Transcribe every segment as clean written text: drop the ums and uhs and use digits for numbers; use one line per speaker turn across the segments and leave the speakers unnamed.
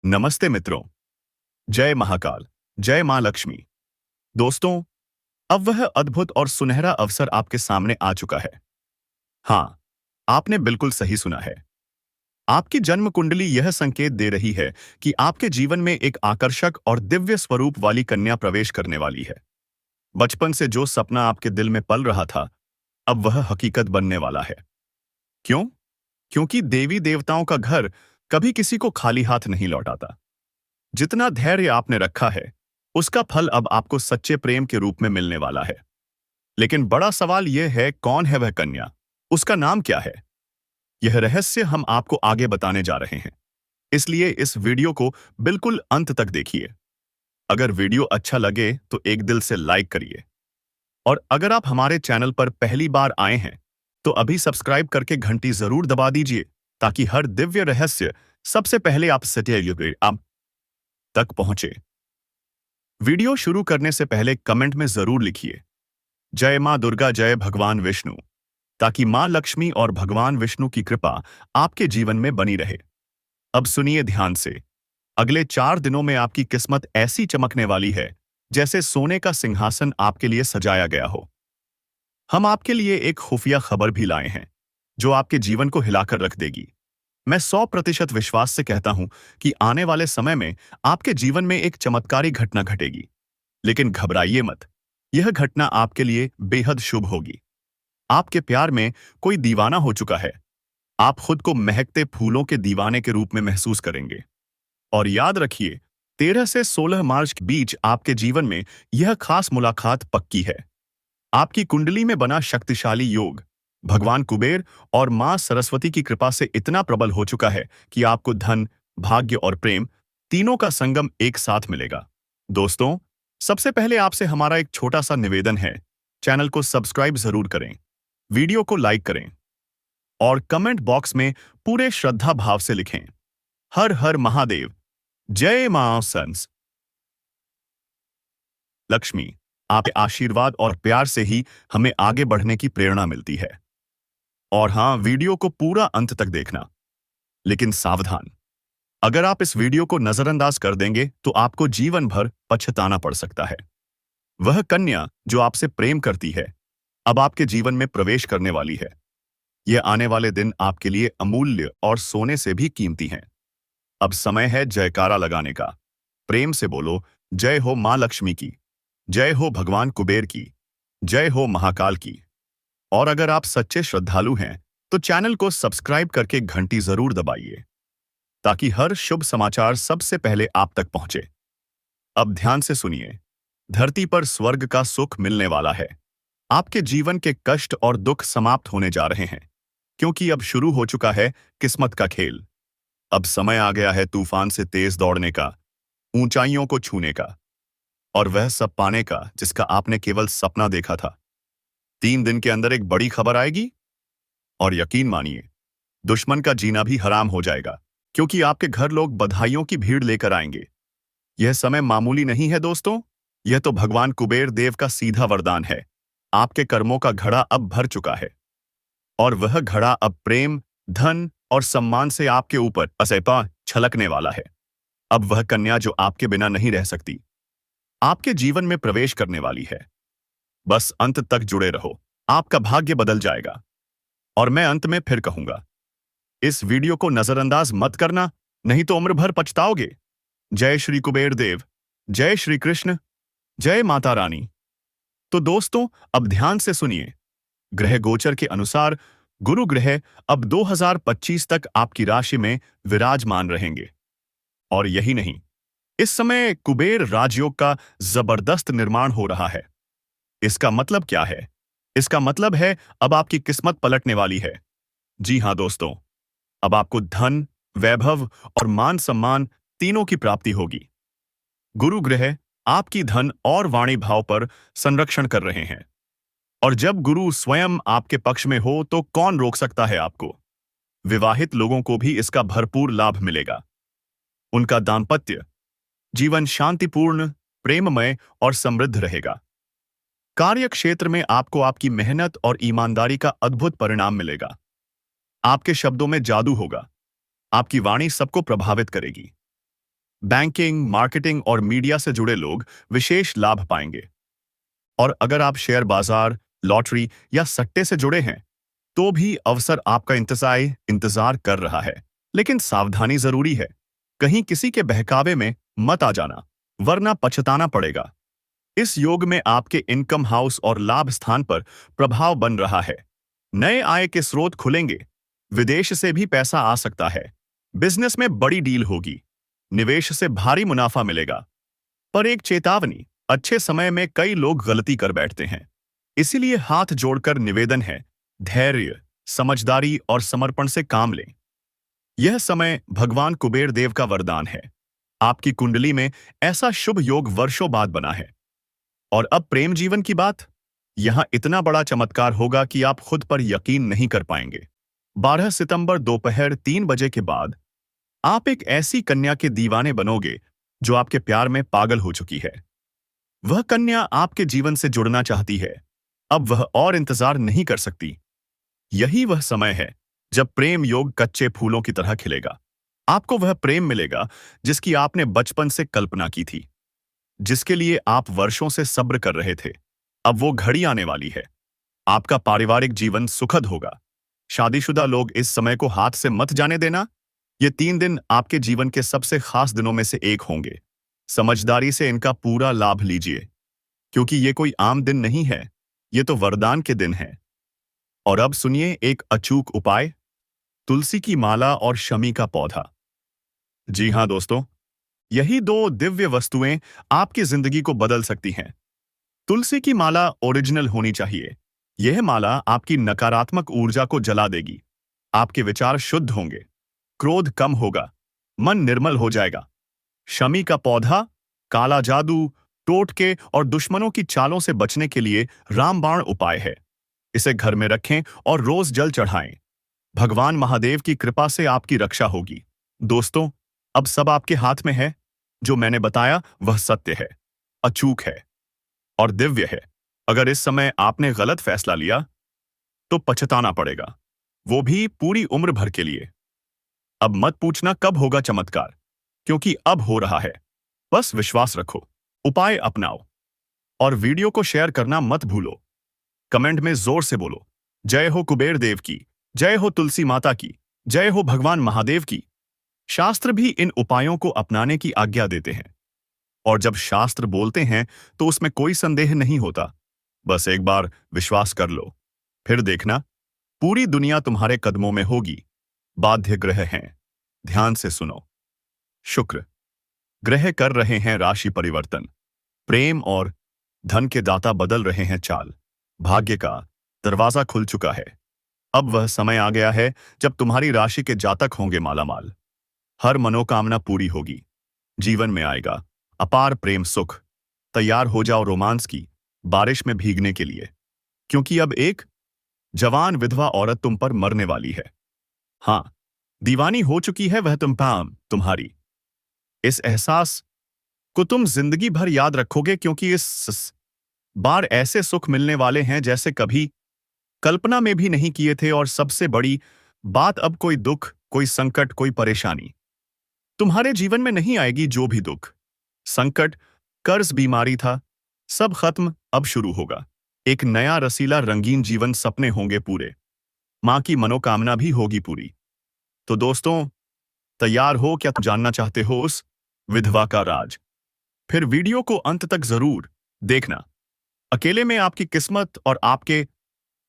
नमस्ते मित्रों। जय महाकाल। जय मां लक्ष्मी। दोस्तों, अब वह अद्भुत और सुनहरा अवसर आपके सामने आ चुका है। हाँ, आपने बिल्कुल सही सुना है। आपकी जन्म कुंडली यह संकेत दे रही है कि आपके जीवन में एक आकर्षक और दिव्य स्वरूप वाली कन्या प्रवेश करने वाली है। बचपन से जो सपना आपके दिल में पल रहा था, अब वह हकीकत बनने वाला है। क्यों? क्योंकि देवी देवताओं का घर कभी किसी को खाली हाथ नहीं लौटाता। जितना धैर्य आपने रखा है, उसका फल अब आपको सच्चे प्रेम के रूप में मिलने वाला है। लेकिन बड़ा सवाल यह है, कौन है वह कन्या? उसका नाम क्या है? यह रहस्य हम आपको आगे बताने जा रहे हैं। इसलिए इस वीडियो को बिल्कुल अंत तक देखिए। अगर वीडियो अच्छा लगे तो एक दिल से लाइक करिए। और अगर आप हमारे चैनल पर पहली बार आए हैं, तो अभी सब्सक्राइब करके घंटी जरूर दबा दीजिए, ताकि हर दिव्य रहस्य सबसे पहले आप तक पहुंचे। वीडियो शुरू करने से पहले कमेंट में जरूर लिखिए, जय मां दुर्गा, जय भगवान विष्णु, ताकि मां लक्ष्मी और भगवान विष्णु की कृपा आपके जीवन में बनी रहे। अब सुनिए ध्यान से। अगले 4 दिनों में आपकी किस्मत ऐसी चमकने वाली है, जैसे सोने का सिंहासन आपके लिए सजाया गया हो। हम आपके लिए एक खुफिया खबर भी लाए हैं, जो आपके जीवन को हिलाकर रख देगी। मैं 100% विश्वास से कहता हूं कि आने वाले समय में आपके जीवन में एक चमत्कारी घटना घटेगी। लेकिन घबराइए मत, यह घटना आपके लिए बेहद शुभ होगी। आपके प्यार में कोई दीवाना हो चुका है। आप खुद को महकते फूलों के दीवाने के रूप में महसूस करेंगे। और याद रखिए, 13 से 16 मार्च के बीच आपके जीवन में यह खास मुलाकात पक्की है। आपकी कुंडली में बना शक्तिशाली योग भगवान कुबेर और मां सरस्वती की कृपा से इतना प्रबल हो चुका है कि आपको धन, भाग्य और प्रेम तीनों का संगम एक साथ मिलेगा। दोस्तों, सबसे पहले आपसे हमारा एक छोटा सा निवेदन है। चैनल को सब्सक्राइब जरूर करें, वीडियो को लाइक करें और कमेंट बॉक्स में पूरे श्रद्धा भाव से लिखें, हर हर महादेव, जय मां सन्स लक्ष्मी। आपके आशीर्वाद और प्यार से ही हमें आगे बढ़ने की प्रेरणा मिलती है। और हाँ, वीडियो को पूरा अंत तक देखना। लेकिन सावधान, अगर आप इस वीडियो को नजरअंदाज कर देंगे तो आपको जीवन भर पछताना पड़ सकता है। वह कन्या जो आपसे प्रेम करती है, अब आपके जीवन में प्रवेश करने वाली है। यह आने वाले दिन आपके लिए अमूल्य और सोने से भी कीमती हैं। अब समय है जयकारा लगाने का। प्रेम से बोलो, जय हो मां लक्ष्मी की, जय हो भगवान कुबेर की, जय हो महाकाल की। और अगर आप सच्चे श्रद्धालु हैं, तो चैनल को सब्सक्राइब करके घंटी जरूर दबाइए, ताकि हर शुभ समाचार सबसे पहले आप तक पहुंचे। अब ध्यान से सुनिए। धरती पर स्वर्ग का सुख मिलने वाला है। आपके जीवन के कष्ट और दुख समाप्त होने जा रहे हैं, क्योंकि अब शुरू हो चुका है किस्मत का खेल। अब समय आ गया है तूफान से तेज दौड़ने का, ऊंचाइयों को छूने का, और वह सब पाने का जिसका आपने केवल सपना देखा था। 3 दिन के अंदर एक बड़ी खबर आएगी, और यकीन मानिए, दुश्मन का जीना भी हराम हो जाएगा, क्योंकि आपके घर लोग बधाइयों की भीड़ लेकर आएंगे। यह समय मामूली नहीं है दोस्तों, यह तो भगवान कुबेर देव का सीधा वरदान है। आपके कर्मों का घड़ा अब भर चुका है, और वह घड़ा अब प्रेम, धन और सम्मान से आपके ऊपर असैपा छलकने वाला है। अब वह कन्या जो आपके बिना नहीं रह सकती, आपके जीवन में प्रवेश करने वाली है। बस अंत तक जुड़े रहो, आपका भाग्य बदल जाएगा। और मैं अंत में फिर कहूंगा, इस वीडियो को नजरअंदाज मत करना, नहीं तो उम्र भर पछताओगे। जय श्री कुबेर देव, जय श्री कृष्ण, जय माता रानी। तो दोस्तों, अब ध्यान से सुनिए। ग्रह गोचर के अनुसार गुरु ग्रह अब 2025 तक आपकी राशि में विराजमान रहेंगे। और यही नहीं, इस समय कुबेर राजयोग का जबरदस्त निर्माण हो रहा है। इसका मतलब क्या है? इसका मतलब है अब आपकी किस्मत पलटने वाली है। जी हां दोस्तों, अब आपको धन, वैभव और मान सम्मान तीनों की प्राप्ति होगी। गुरु ग्रह आपकी धन और वाणी भाव पर संरक्षण कर रहे हैं। और जब गुरु स्वयं आपके पक्ष में हो तो कौन रोक सकता है आपको? विवाहित लोगों को भी इसका भरपूर लाभ मिलेगा। उनका दाम्पत्य जीवन शांतिपूर्ण, प्रेममय और समृद्ध रहेगा। कार्य क्षेत्र में आपको आपकी मेहनत और ईमानदारी का अद्भुत परिणाम मिलेगा। आपके शब्दों में जादू होगा। आपकी वाणी सबको प्रभावित करेगी। बैंकिंग, मार्केटिंग और मीडिया से जुड़े लोग विशेष लाभ पाएंगे। और अगर आप शेयर बाजार, लॉटरी या सट्टे से जुड़े हैं, तो भी अवसर आपका इंतजार कर रहा है। लेकिन सावधानी जरूरी है। कहीं किसी के बहकावे में मत आ जाना, वरना पछताना पड़ेगा। इस योग में आपके इनकम हाउस और लाभ स्थान पर प्रभाव बन रहा है। नए आय के स्रोत खुलेंगे। विदेश से भी पैसा आ सकता है। बिजनेस में बड़ी डील होगी। निवेश से भारी मुनाफा मिलेगा। पर एक चेतावनी, अच्छे समय में कई लोग गलती कर बैठते हैं। इसीलिए हाथ जोड़कर निवेदन है, धैर्य, समझदारी और समर्पण से काम लें। यह समय भगवान कुबेर देव का वरदान है। आपकी कुंडली में ऐसा शुभ योग वर्षों बाद बना है। और अब प्रेम जीवन की बात। यहां इतना बड़ा चमत्कार होगा कि आप खुद पर यकीन नहीं कर पाएंगे। 12 सितंबर दोपहर 3 बजे के बाद आप एक ऐसी कन्या के दीवाने बनोगे जो आपके प्यार में पागल हो चुकी है। वह कन्या आपके जीवन से जुड़ना चाहती है। अब वह और इंतजार नहीं कर सकती। यही वह समय है जब प्रेम योग कच्चे फूलों की तरह खिलेगा। आपको वह प्रेम मिलेगा जिसकी आपने बचपन से कल्पना की थी, जिसके लिए आप वर्षों से सब्र कर रहे थे। अब वो घड़ी आने वाली है। आपका पारिवारिक जीवन सुखद होगा। शादीशुदा लोग इस समय को हाथ से मत जाने देना। ये 3 दिन आपके जीवन के सबसे खास दिनों में से एक होंगे। समझदारी से इनका पूरा लाभ लीजिए, क्योंकि ये कोई आम दिन नहीं है, ये तो वरदान के दिन हैं। और अब सुनिए एक अचूक उपाय, तुलसी की माला और शमी का पौधा। जी हाँ दोस्तों, यही 2 दिव्य वस्तुएं आपकी जिंदगी को बदल सकती हैं। तुलसी की माला ओरिजिनल होनी चाहिए। यह माला आपकी नकारात्मक ऊर्जा को जला देगी। आपके विचार शुद्ध होंगे, क्रोध कम होगा, मन निर्मल हो जाएगा। शमी का पौधा काला जादू, टोटके और दुश्मनों की चालों से बचने के लिए रामबाण उपाय है। इसे घर में रखें और रोज जल चढ़ाएं। भगवान महादेव की कृपा से आपकी रक्षा होगी। दोस्तों, अब सब आपके हाथ में है। जो मैंने बताया वह सत्य है, अचूक है और दिव्य है। अगर इस समय आपने गलत फैसला लिया तो पछताना पड़ेगा, वो भी पूरी उम्र भर के लिए। अब मत पूछना कब होगा चमत्कार, क्योंकि अब हो रहा है। बस विश्वास रखो, उपाय अपनाओ और वीडियो को शेयर करना मत भूलो। कमेंट में जोर से बोलो, जय हो कुबेर देव की, जय हो तुलसी माता की, जय हो भगवान महादेव की। शास्त्र भी इन उपायों को अपनाने की आज्ञा देते हैं। और जब शास्त्र बोलते हैं तो उसमें कोई संदेह नहीं होता। बस एक बार विश्वास कर लो, फिर देखना पूरी दुनिया तुम्हारे कदमों में होगी। बाध्य ग्रह हैं, ध्यान से सुनो। शुक्र ग्रह कर रहे हैं राशि परिवर्तन। प्रेम और धन के दाता बदल रहे हैं चाल। भाग्य का दरवाजा खुल चुका है। अब वह समय आ गया है जब तुम्हारी राशि के जातक होंगे मालामाल। हर मनोकामना पूरी होगी। जीवन में आएगा अपार प्रेम सुख। तैयार हो जाओ रोमांस की बारिश में भीगने के लिए, क्योंकि अब एक जवान विधवा औरत तुम पर मरने वाली है। हाँ, दीवानी हो चुकी है वह तुम्हारी। इस एहसास को तुम जिंदगी भर याद रखोगे, क्योंकि इस बार ऐसे सुख मिलने वाले हैं जैसे कभी कल्पना में भी नहीं किए थे। और सबसे बड़ी बात, अब कोई दुख, कोई संकट, कोई परेशानी तुम्हारे जीवन में नहीं आएगी। जो भी दुख, संकट, कर्ज, बीमारी था, सब खत्म। अब शुरू होगा एक नया रसीला रंगीन जीवन। सपने होंगे पूरे, मां की मनोकामना भी होगी पूरी। तो दोस्तों, तैयार हो? क्या तुम जानना चाहते हो उस विधवा का राज? फिर वीडियो को अंत तक जरूर देखना। अकेले में आपकी किस्मत और आपके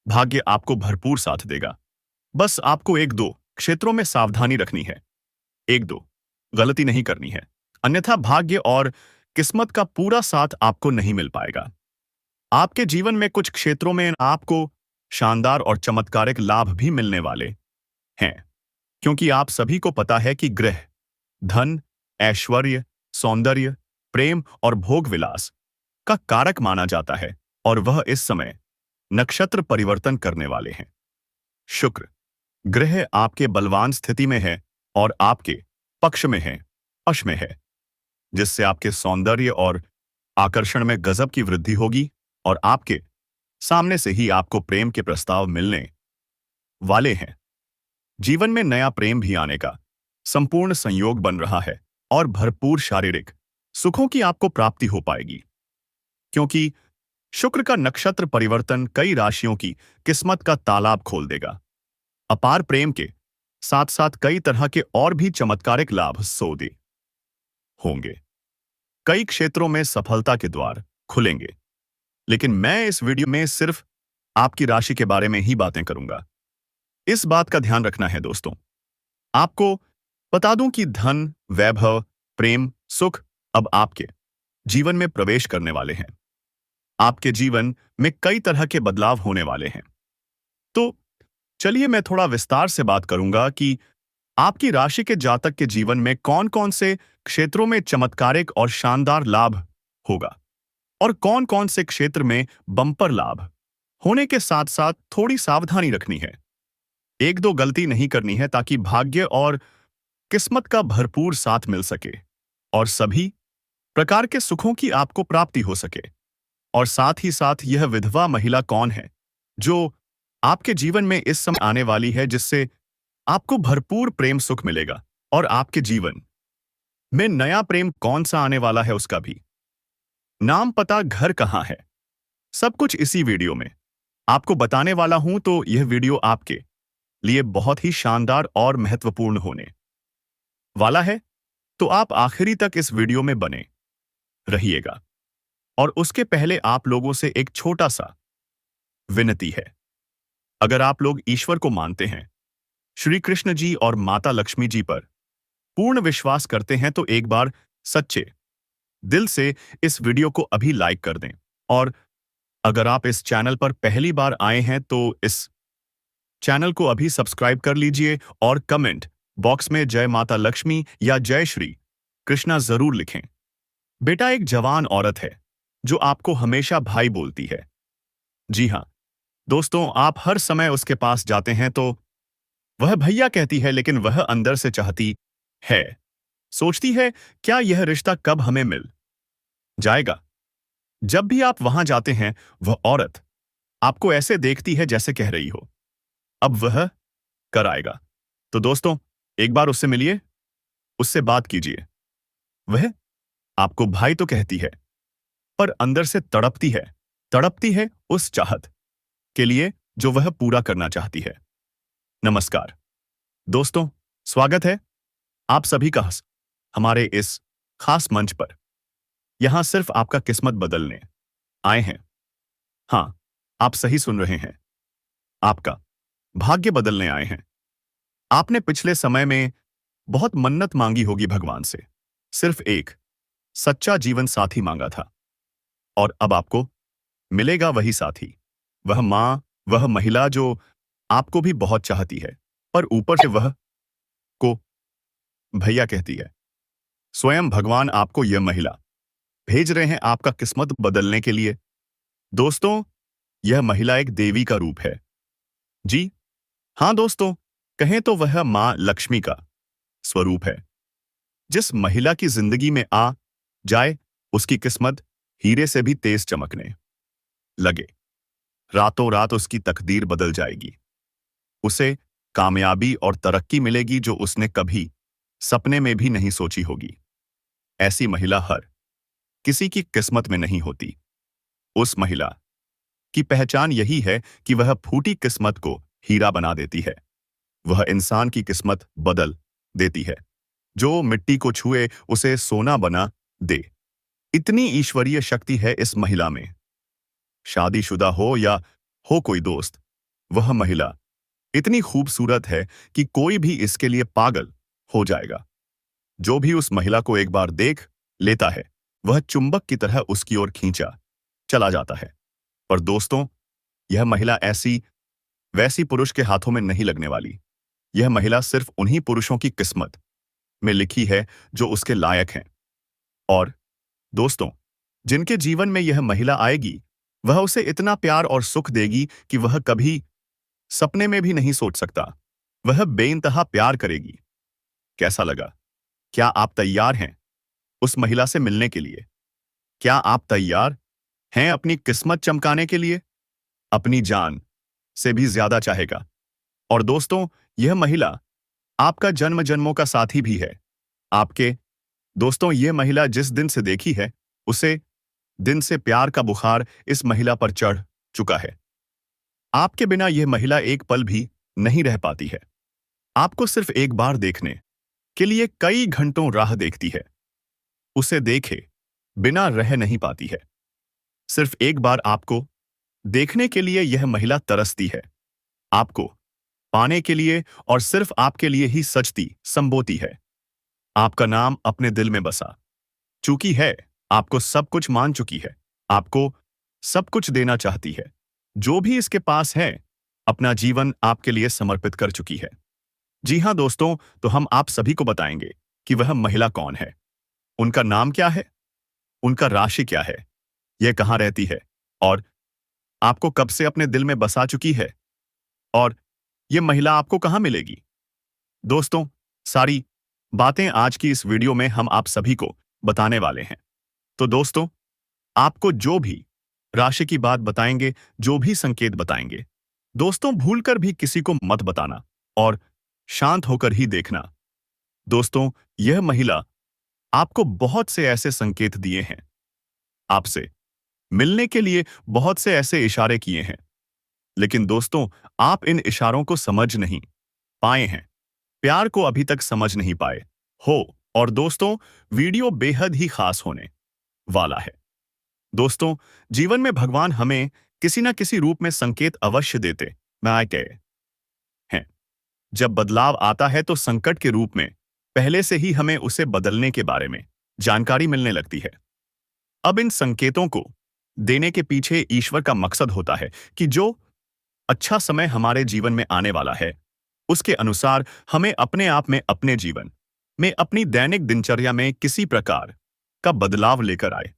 भाग्य आपको भरपूर साथ देगा। बस आपको 1-2 क्षेत्रों में सावधानी रखनी है। 1-2 गलती नहीं करनी है, अन्यथा भाग्य और किस्मत का पूरा साथ आपको नहीं मिल पाएगा। आपके जीवन में कुछ क्षेत्रों में आपको शानदार और चमत्कारिक लाभ भी मिलने वाले हैं, क्योंकि आप सभी को पता है कि ग्रह धन, ऐश्वर्य, सौंदर्य, प्रेम और भोग विलास का कारक माना जाता है। और वह इस समय नक्षत्र परिवर्तन करने वाले हैं। शुक्र ग्रह आपके बलवान स्थिति में है और आपके पक्ष में है, अश में है, जिससे आपके सौंदर्य और आकर्षण में गजब की वृद्धि होगी। और आपके सामने से ही आपको प्रेम के प्रस्ताव मिलने वाले हैं। जीवन में नया प्रेम भी आने का संपूर्ण संयोग बन रहा है। और भरपूर शारीरिक सुखों की आपको प्राप्ति हो पाएगी, क्योंकि शुक्र का नक्षत्र परिवर्तन कई राशियों की किस्मत का तालाब खोल देगा। अपार प्रेम के साथ साथ कई तरह के और भी चमत्कारिक लाभ सौदे होंगे। कई क्षेत्रों में सफलता के द्वार खुलेंगे। लेकिन मैं इस वीडियो में सिर्फ आपकी राशि के बारे में ही बातें करूंगा। इस बात का ध्यान रखना है दोस्तों, आपको बता दूं कि धन, वैभव, प्रेम, सुख अब आपके जीवन में प्रवेश करने वाले हैं। आपके जीवन में कई तरह के बदलाव होने वाले हैं। तो चलिए मैं थोड़ा विस्तार से बात करूंगा कि आपकी राशि के जातक के जीवन में कौन कौन से क्षेत्रों में चमत्कारिक और शानदार लाभ होगा और कौन कौन से क्षेत्र में बम्पर लाभ होने के साथ साथ थोड़ी सावधानी रखनी है। एक दो गलती नहीं करनी है ताकि भाग्य और किस्मत का भरपूर साथ मिल सके और सभी प्रकार के सुखों की आपको प्राप्ति हो सके। और साथ ही साथ यह विधवा महिला कौन है जो आपके जीवन में इस समय आने वाली है, जिससे आपको भरपूर प्रेम सुख मिलेगा और आपके जीवन में नया प्रेम कौन सा आने वाला है, उसका भी नाम, पता, घर कहां है, सब कुछ इसी वीडियो में आपको बताने वाला हूं। तो यह वीडियो आपके लिए बहुत ही शानदार और महत्वपूर्ण होने वाला है, तो आप आखिरी तक इस वीडियो में बने रहिएगा। और उसके पहले आप लोगों से एक छोटा सा विनती है। अगर आप लोग ईश्वर को मानते हैं, श्री कृष्ण जी और माता लक्ष्मी जी पर पूर्ण विश्वास करते हैं, तो एक बार सच्चे दिल से इस वीडियो को अभी लाइक कर दें। और अगर आप इस चैनल पर पहली बार आए हैं तो इस चैनल को अभी सब्सक्राइब कर लीजिए और कमेंट बॉक्स में जय माता लक्ष्मी या जय श्री कृष्णा जरूर लिखें। बेटा एक जवान औरत है जो आपको हमेशा भाई बोलती है। जी हाँ दोस्तों, आप हर समय उसके पास जाते हैं तो वह भैया कहती है, लेकिन वह अंदर से चाहती है, सोचती है क्या यह रिश्ता कब हमें मिल जाएगा। जब भी आप वहां जाते हैं वह औरत आपको ऐसे देखती है जैसे कह रही हो अब वह कर आएगा। तो दोस्तों एक बार उससे मिलिए, उससे बात कीजिए। वह आपको भाई तो कहती है पर अंदर से तड़पती है उस चाहत के लिए जो वह पूरा करना चाहती है। नमस्कार दोस्तों, स्वागत है आप सभी का हमारे इस खास मंच पर। यहां सिर्फ आपका किस्मत बदलने आए हैं। हां, आप सही सुन रहे हैं, आपका भाग्य बदलने आए हैं। आपने पिछले समय में बहुत मन्नत मांगी होगी भगवान से, सिर्फ एक सच्चा जीवन साथी मांगा था और अब आपको मिलेगा वही साथी, वह मां, वह महिला जो आपको भी बहुत चाहती है पर ऊपर से वह को भैया कहती है। स्वयं भगवान आपको यह महिला भेज रहे हैं आपका किस्मत बदलने के लिए। दोस्तों यह महिला एक देवी का रूप है। जी हां दोस्तों, कहें तो वह मां लक्ष्मी का स्वरूप है। जिस महिला की जिंदगी में आ जाए उसकी किस्मत हीरे से भी तेज चमकने लगे। रातों रात उसकी तकदीर बदल जाएगी। उसे कामयाबी और तरक्की मिलेगी जो उसने कभी सपने में भी नहीं सोची होगी। ऐसी महिला हर किसी की किस्मत में नहीं होती। उस महिला की पहचान यही है कि वह फूटी किस्मत को हीरा बना देती है। वह इंसान की किस्मत बदल देती है। जो मिट्टी को छुए उसे सोना बना दे। इतनी ईश्वरीय शक्ति है इस महिला में। शादीशुदा हो या हो कोई दोस्त, वह महिला इतनी खूबसूरत है कि कोई भी इसके लिए पागल हो जाएगा। जो भी उस महिला को एक बार देख लेता है वह चुंबक की तरह उसकी ओर खींचा चला जाता है। पर दोस्तों यह महिला ऐसी वैसी पुरुष के हाथों में नहीं लगने वाली। यह महिला सिर्फ उन्हीं पुरुषों की किस्मत में लिखी है जो उसके लायक हैं। और दोस्तों जिनके जीवन में यह महिला आएगी वह उसे इतना प्यार और सुख देगी कि वह कभी सपने में भी नहीं सोच सकता। वह बेइंतहा प्यार करेगी। कैसा लगा? क्या आप तैयार हैं उस महिला से मिलने के लिए? क्या आप तैयार हैं अपनी किस्मत चमकाने के लिए? अपनी जान से भी ज्यादा चाहेगा। और दोस्तों यह महिला आपका जन्म जन्मों का साथी भी है। आपके दोस्तों, ये महिला जिस दिन से देखी है, उसे दिन से प्यार का बुखार इस महिला पर चढ़ चुका है। आपके बिना यह महिला एक पल भी नहीं रह पाती है। आपको सिर्फ एक बार देखने के लिए कई घंटों राह देखती है। उसे देखे बिना रह नहीं पाती है। सिर्फ एक बार आपको देखने के लिए यह महिला तरसती है। आपको पाने के लिए और सिर्फ आपके लिए ही सजती संबोती है। आपका नाम अपने दिल में बसा चुकी है। आपको सब कुछ मान चुकी है। आपको सब कुछ देना चाहती है। जो भी इसके पास है, अपना जीवन आपके लिए समर्पित कर चुकी है। जी हां दोस्तों, तो हम आप सभी को बताएंगे कि वह महिला कौन है, उनका नाम क्या है, उनका राशि क्या है, यह कहां रहती है और आपको कब से अपने दिल में बसा चुकी है और यह महिला आपको कहां मिलेगी। दोस्तों, सारी बातें आज की इस वीडियो में हम आप सभी को बताने वाले हैं। तो दोस्तों, आपको जो भी राशि की बात बताएंगे, जो भी संकेत बताएंगे, दोस्तों भूलकर भी किसी को मत बताना और शांत होकर ही देखना। दोस्तों, यह महिला आपको बहुत से ऐसे संकेत दिए हैं, आपसे मिलने के लिए बहुत से ऐसे इशारे किए हैं, लेकिन दोस्तों आप इन इशारों को समझ नहीं पाए हैं, प्यार को अभी तक समझ नहीं पाए हो। और दोस्तों, वीडियो बेहद ही खास होने वाला है। दोस्तों, जीवन में भगवान हमें किसी न किसी रूप में संकेत अवश्य देते हैं। जब बदलाव आता है तो संकट के रूप में पहले से ही हमें उसे बदलने के बारे में जानकारी मिलने लगती है। अब इन संकेतों को देने के पीछे ईश्वर का मकसद होता है कि जो अच्छा समय हमारे जीवन में आने वाला है, उसके अनुसार हमें अपने आप में, अपने जीवन में, अपनी दैनिक दिनचर्या में किसी प्रकार का बदलाव लेकर आए,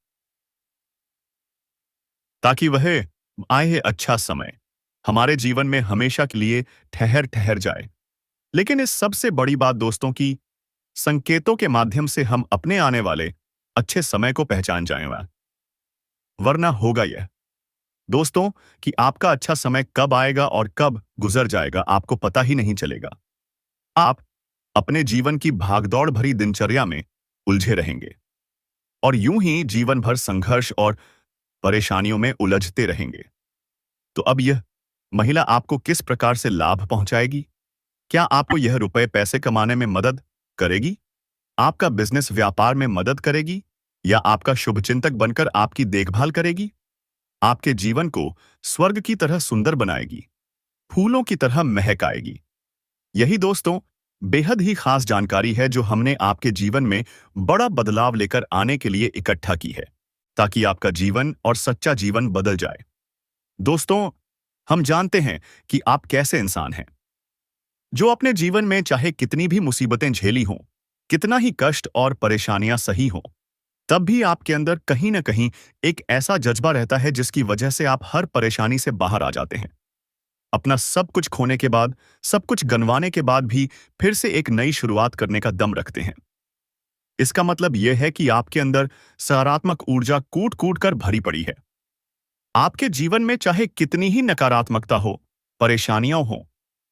ताकि वह आए अच्छा समय हमारे जीवन में हमेशा के लिए ठहर ठहर जाए। लेकिन इस सबसे बड़ी बात दोस्तों की संकेतों के माध्यम से हम अपने आने वाले अच्छे समय को पहचान जाएंगे। वरना होगा यह दोस्तों कि आपका अच्छा समय कब आएगा और कब गुजर जाएगा आपको पता ही नहीं चलेगा। आप अपने जीवन की भागदौड़ भरी दिनचर्या में उलझे रहेंगे और यूं ही जीवन भर संघर्ष और परेशानियों में उलझते रहेंगे। तो अब यह महिला आपको किस प्रकार से लाभ पहुंचाएगी? क्या आपको यह रुपए पैसे कमाने में मदद करेगी? आपका बिजनेस व्यापार में मदद करेगी? या आपका शुभचिंतक बनकर आपकी देखभाल करेगी? आपके जीवन को स्वर्ग की तरह सुंदर बनाएगी, फूलों की तरह महकाएगी। यही दोस्तों बेहद ही खास जानकारी है जो हमने आपके जीवन में बड़ा बदलाव लेकर आने के लिए इकट्ठा की है, ताकि आपका जीवन और सच्चा जीवन बदल जाए। दोस्तों, हम जानते हैं कि आप कैसे इंसान हैं जो अपने जीवन में चाहे कितनी भी मुसीबतें झेली हों, कितना ही कष्ट और परेशानियां सही हों, तब भी आपके अंदर कहीं ना कहीं एक ऐसा जज्बा रहता है जिसकी वजह से आप हर परेशानी से बाहर आ जाते हैं। अपना सब कुछ खोने के बाद, सब कुछ गंवाने के बाद भी फिर से एक नई शुरुआत करने का दम रखते हैं। इसका मतलब यह है कि आपके अंदर सकारात्मक ऊर्जा कूट कूट कर भरी पड़ी है। आपके जीवन में चाहे कितनी ही नकारात्मकता हो, परेशानियां हो,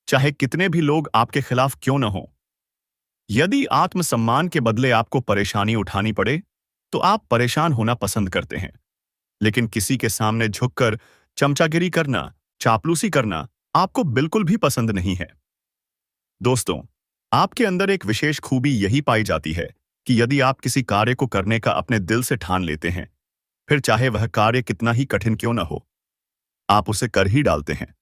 चाहे कितने भी लोग आपके खिलाफ क्यों न हो, यदि आत्मसम्मान के बदले आपको परेशानी उठानी पड़े, तो आप परेशान होना पसंद करते हैं। लेकिन किसी के सामने झुककर चमचागिरी करना, चापलूसी करना आपको बिल्कुल भी पसंद नहीं है। दोस्तों, आपके अंदर एक विशेष खूबी यही पाई जाती है कि यदि आप किसी कार्य को करने का अपने दिल से ठान लेते हैं, फिर चाहे वह कार्य कितना ही कठिन क्यों न हो, आप उसे कर ही डालते हैं।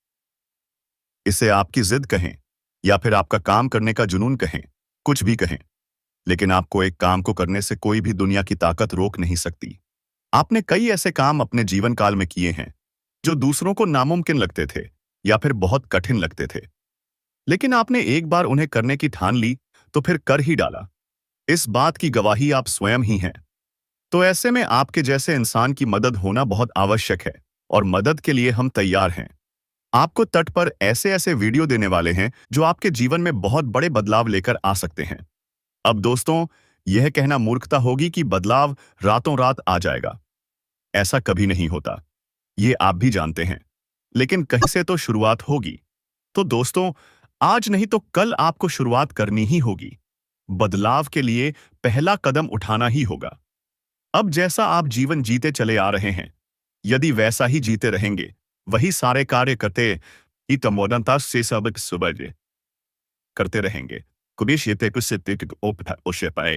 इसे आपकी जिद कहें या फिर आपका काम करने का जुनून कहें, कुछ भी कहें, लेकिन आपको एक काम को करने से कोई भी दुनिया की ताकत रोक नहीं सकती। आपने कई ऐसे काम अपने जीवन काल में किए हैं जो दूसरों को नामुमकिन लगते थे या फिर बहुत कठिन लगते थे, लेकिन आपने एक बार उन्हें करने की ठान ली तो फिर कर ही डाला। इस बात की गवाही आप स्वयं ही हैं। तो ऐसे में आपके जैसे इंसान की मदद होना बहुत आवश्यक है और मदद के लिए हम तैयार हैं। आपको तट पर ऐसे ऐसे वीडियो देने वाले हैं जो आपके जीवन में बहुत बड़े बदलाव लेकर आ सकते हैं। अब दोस्तों, यह कहना मूर्खता होगी कि बदलाव रातों रात आ जाएगा। ऐसा कभी नहीं होता, ये आप भी जानते हैं, लेकिन कहीं से तो शुरुआत होगी। तो दोस्तों, आज नहीं तो कल आपको शुरुआत करनी ही होगी। बदलाव के लिए पहला कदम उठाना ही होगा। अब जैसा आप जीवन जीते चले आ रहे हैं, यदि वैसा ही जीते रहेंगे, वही सारे कार्य करते ही तमोदनता से सब सुबह करते रहेंगे, कुबेश ये ते कुछ से ते उसे पाए,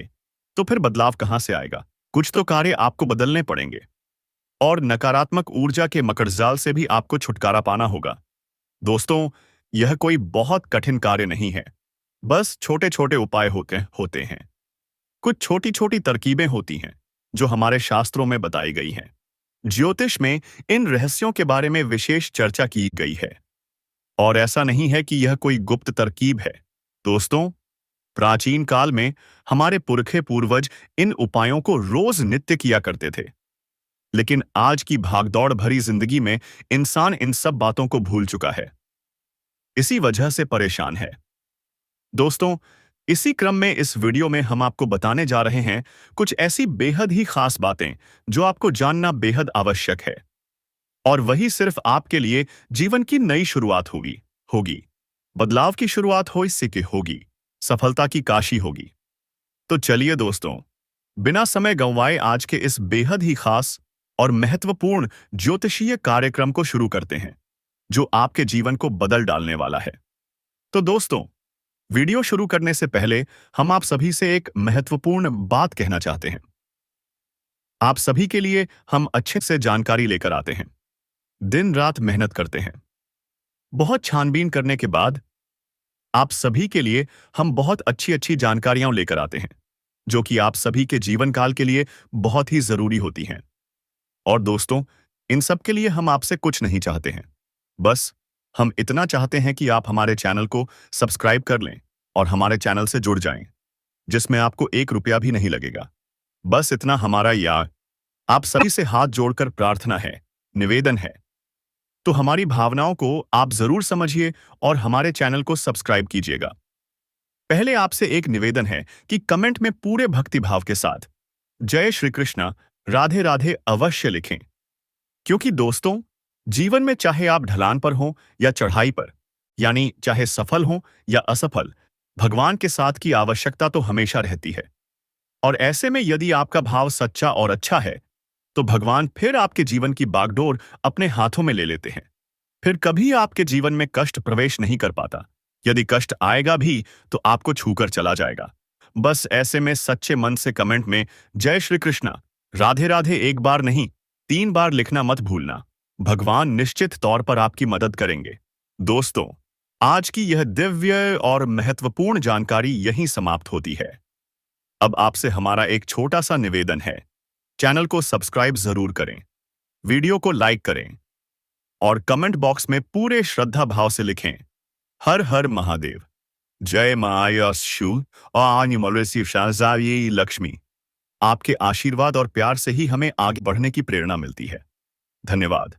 तो फिर बदलाव कहां से आएगा? कुछ तो कार्य आपको बदलने पड़ेंगे और नकारात्मक ऊर्जा के मकड़जाल से भी आपको छुटकारा पाना होगा। दोस्तों, यह कोई बहुत कठिन कार्य नहीं है। बस छोटे छोटे उपाय होते हैं। कुछ छोटी छोटी तरकीबें होती हैं जो हमारे शास्त्रों में बताई गई हैं। ज्योतिष में इन रहस्यों के बारे में विशेष चर्चा की गई है और ऐसा नहीं है कि यह कोई गुप्त तरकीब है। दोस्तों, प्राचीन काल में हमारे पुरखे पूर्वज इन उपायों को रोज नित्य किया करते थे। लेकिन आज की भागदौड़ भरी जिंदगी में इंसान इन सब बातों को भूल चुका है। इसी वजह से परेशान है। दोस्तों, इसी क्रम में इस वीडियो में हम आपको बताने जा रहे हैं कुछ ऐसी बेहद ही खास बातें जो आपको जानना बेहद आवश्यक है। और वही सिर्फ आपके लिए जीवन की नई शुरुआत होगी होगी बदलाव की शुरुआत हो इससे कि होगी, सफलता की काशी होगी। तो चलिए दोस्तों, बिना समय गंवाए आज के इस बेहद ही खास और महत्वपूर्ण ज्योतिषीय कार्यक्रम को शुरू करते हैं, जो आपके जीवन को बदल डालने वाला है। तो दोस्तों, वीडियो शुरू करने से पहले हम आप सभी से एक महत्वपूर्ण बात कहना चाहते हैं। आप सभी के लिए हम अच्छे से जानकारी लेकर आते हैं, दिन रात मेहनत करते हैं। बहुत छानबीन करने के बाद आप सभी के लिए हम बहुत अच्छी अच्छी जानकारियां लेकर आते हैं, जो कि आप सभी के जीवन काल के लिए बहुत ही जरूरी होती हैं। और दोस्तों, इन सब के लिए हम आपसे कुछ नहीं चाहते हैं। बस हम इतना चाहते हैं कि आप हमारे चैनल को सब्सक्राइब कर लें और हमारे चैनल से जुड़ जाएं, जिसमें आपको 1 रुपया भी नहीं लगेगा। बस इतना हमारा यार आप सभी से हाथ जोड़कर प्रार्थना है, निवेदन है। तो हमारी भावनाओं को आप जरूर समझिए और हमारे चैनल को सब्सक्राइब कीजिएगा। पहले आपसे एक निवेदन है कि कमेंट में पूरे भक्तिभाव के साथ जय श्री कृष्णा, राधे राधे अवश्य लिखें। क्योंकि दोस्तों, जीवन में चाहे आप ढलान पर हों या चढ़ाई पर, यानी चाहे सफल हों या असफल, भगवान के साथ की आवश्यकता तो हमेशा रहती है। और ऐसे में यदि आपका भाव सच्चा और अच्छा है, तो भगवान फिर आपके जीवन की बागडोर अपने हाथों में ले लेते हैं। फिर कभी आपके जीवन में कष्ट प्रवेश नहीं कर पाता। यदि कष्ट आएगा भी तो आपको छूकर चला जाएगा। बस ऐसे में सच्चे मन से कमेंट में जय श्री कृष्णा, राधे राधे 1 बार नहीं 3 बार लिखना मत भूलना। भगवान निश्चित तौर पर आपकी मदद करेंगे। दोस्तों, आज की यह दिव्य और महत्वपूर्ण जानकारी यहीं समाप्त होती है। अब आपसे हमारा एक छोटा सा निवेदन है, चैनल को सब्सक्राइब जरूर करें, वीडियो को लाइक करें और कमेंट बॉक्स में पूरे श्रद्धा भाव से लिखें, हर हर महादेव, जय मायाशु और लक्ष्मी। आपके आशीर्वाद और प्यार से ही हमें आगे बढ़ने की प्रेरणा मिलती है। धन्यवाद।